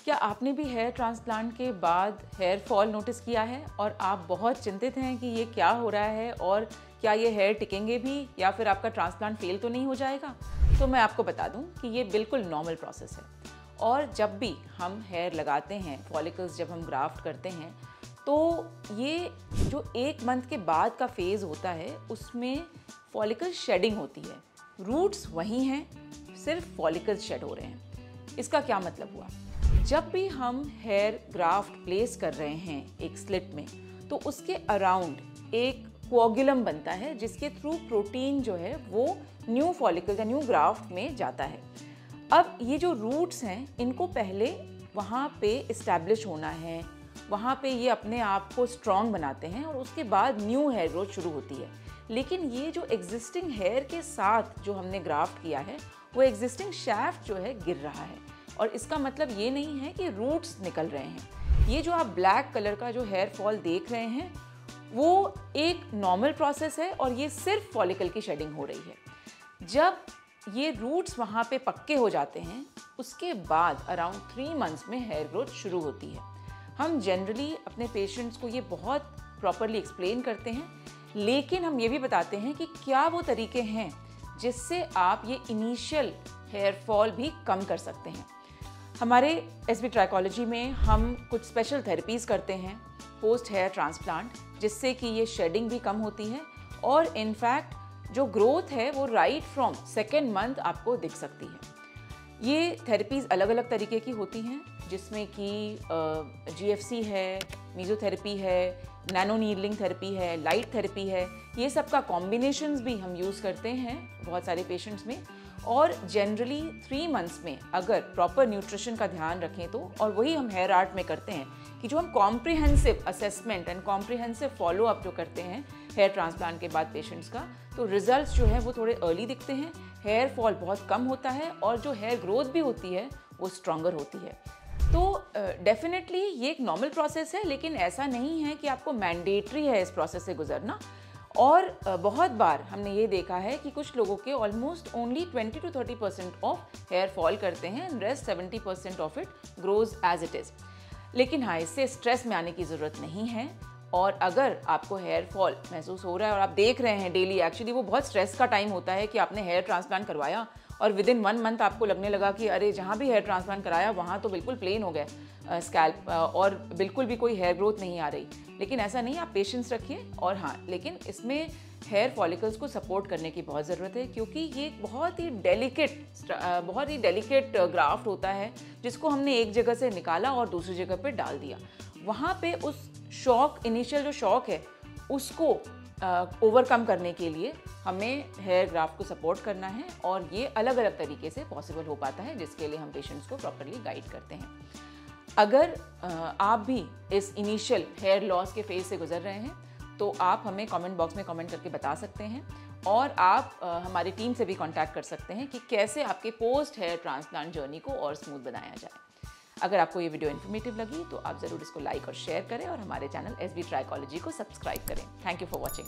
क्या आपने भी हेयर ट्रांसप्लांट के बाद हेयर फॉल नोटिस किया है और आप बहुत चिंतित हैं कि ये क्या हो रहा है और क्या ये हेयर टिकेंगे भी या फिर आपका ट्रांसप्लांट फेल तो नहीं हो जाएगा? तो मैं आपको बता दूं कि ये बिल्कुल नॉर्मल प्रोसेस है। और जब भी हम हेयर लगाते हैं, फॉलिकल्स जब हम ग्राफ्ट करते हैं, तो ये जो 1 मंथ के बाद का फेज़ होता है उसमें फॉलिकल शेडिंग होती है। रूट्स वही हैं, सिर्फ फॉलिकल्स शेड हो रहे हैं। इसका क्या मतलब हुआ? जब भी हम हेयर ग्राफ्ट प्लेस कर रहे हैं एक स्लिट में, तो उसके अराउंड एक कोगुलम बनता है जिसके थ्रू प्रोटीन जो है वो न्यू फॉलिकल या न्यू ग्राफ्ट में जाता है। अब ये जो रूट्स हैं इनको पहले वहाँ पे इस्टेब्लिश होना है, वहाँ पे ये अपने आप को स्ट्रॉन्ग बनाते हैं और उसके बाद न्यू हेयर ग्रोथ शुरू होती है। लेकिन ये जो एग्जिस्टिंग हेयर के साथ जो हमने ग्राफ्ट किया है वो एग्जिस्टिंग शैफ्ट जो है गिर रहा है। और इसका मतलब ये नहीं है कि रूट्स निकल रहे हैं। ये जो आप ब्लैक कलर का जो हेयर फॉल देख रहे हैं वो एक नॉर्मल प्रोसेस है और ये सिर्फ फॉलिकल की शेडिंग हो रही है। जब ये रूट्स वहाँ पे पक्के हो जाते हैं उसके बाद अराउंड 3 मंथ्स में हेयर ग्रोथ शुरू होती है। हम जनरली अपने पेशेंट्स को ये बहुत प्रॉपरली एक्सप्लेन करते हैं, लेकिन हम ये भी बताते हैं कि क्या वो तरीके हैं जिससे आप ये इनिशियल हेयर फॉल भी कम कर सकते हैं। हमारे एसबी ट्राइकोलॉजी में हम कुछ स्पेशल थेरेपीज़ करते हैं पोस्ट हेयर ट्रांसप्लांट, जिससे कि ये शेडिंग भी कम होती है और इनफैक्ट जो ग्रोथ है वो राइट फ्रॉम 2nd मंथ आपको दिख सकती है। ये थेरेपीज़ अलग अलग तरीके की होती हैं, जिसमें कि GFC है, मीज़ोथेरेपी है, नैनो नीडलिंग थेरेपी है, लाइट थेरेपी है। ये सब का कॉम्बिनेशंस भी हम यूज़ करते हैं बहुत सारे पेशेंट्स में। और जनरली 3 मंथ्स में अगर प्रॉपर न्यूट्रिशन का ध्यान रखें तो, और वही हम हेयर आर्ट में करते हैं कि जो हम comprehensive assessment and comprehensive follow up जो करते हैं हेयर ट्रांसप्लांट के बाद पेशेंट्स का, तो रिजल्ट्स जो है वो थोड़े अर्ली दिखते हैं, हेयर फॉल बहुत कम होता है और जो हेयर ग्रोथ भी होती है वो स्ट्रॉन्गर होती है। तो डेफिनेटली ये एक नॉर्मल प्रोसेस है, लेकिन ऐसा नहीं है कि आपको मैंडेटरी है इस प्रोसेस से गुजरना। और बहुत बार हमने ये देखा है कि कुछ लोगों के almost only 20 to 30% of hair fall करते हैं and rest 70% of it grows as it is. लेकिन हाँ, इससे स्ट्रेस में आने की ज़रूरत नहीं है। और अगर आपको हेयर फॉल महसूस हो रहा है और आप देख रहे हैं डेली, एक्चुअली वो बहुत स्ट्रेस का टाइम होता है कि आपने हेयर ट्रांसप्लांट करवाया और विदिन 1 मंथ आपको लगने लगा कि अरे जहाँ भी हेयर ट्रांसप्लांट कराया वहाँ तो बिल्कुल प्लेन हो गया स्कैल्प और बिल्कुल भी कोई हेयर ग्रोथ नहीं आ रही। लेकिन ऐसा नहीं, आप पेशेंस रखिए। और हाँ, लेकिन इसमें हेयर फॉलिकल्स को सपोर्ट करने की बहुत ज़रूरत है, क्योंकि ये बहुत ही डेलिकेट ग्राफ्ट होता है जिसको हमने एक जगह से निकाला और दूसरी जगह पे डाल दिया। वहाँ पे उस शॉक, इनिशियल जो शॉक है उसको ओवरकम करने के लिए हमें हेयर ग्राफ्ट को सपोर्ट करना है और ये अलग अलग तरीके से पॉसिबल हो पाता है, जिसके लिए हम पेशेंट्स को प्रॉपरली गाइड करते हैं। अगर आप भी इस इनिशियल हेयर लॉस के फेज से गुजर रहे हैं तो आप हमें कमेंट बॉक्स में कमेंट करके बता सकते हैं और आप हमारी टीम से भी कांटेक्ट कर सकते हैं कि कैसे आपके पोस्ट हेयर ट्रांसप्लांट जर्नी को और स्मूथ बनाया जाए। अगर आपको ये वीडियो इन्फॉर्मेटिव लगी तो आप ज़रूर इसको लाइक और शेयर करें और हमारे चैनल एसबी ट्राइकोलॉजी को सब्सक्राइब करें। Thank you for watching.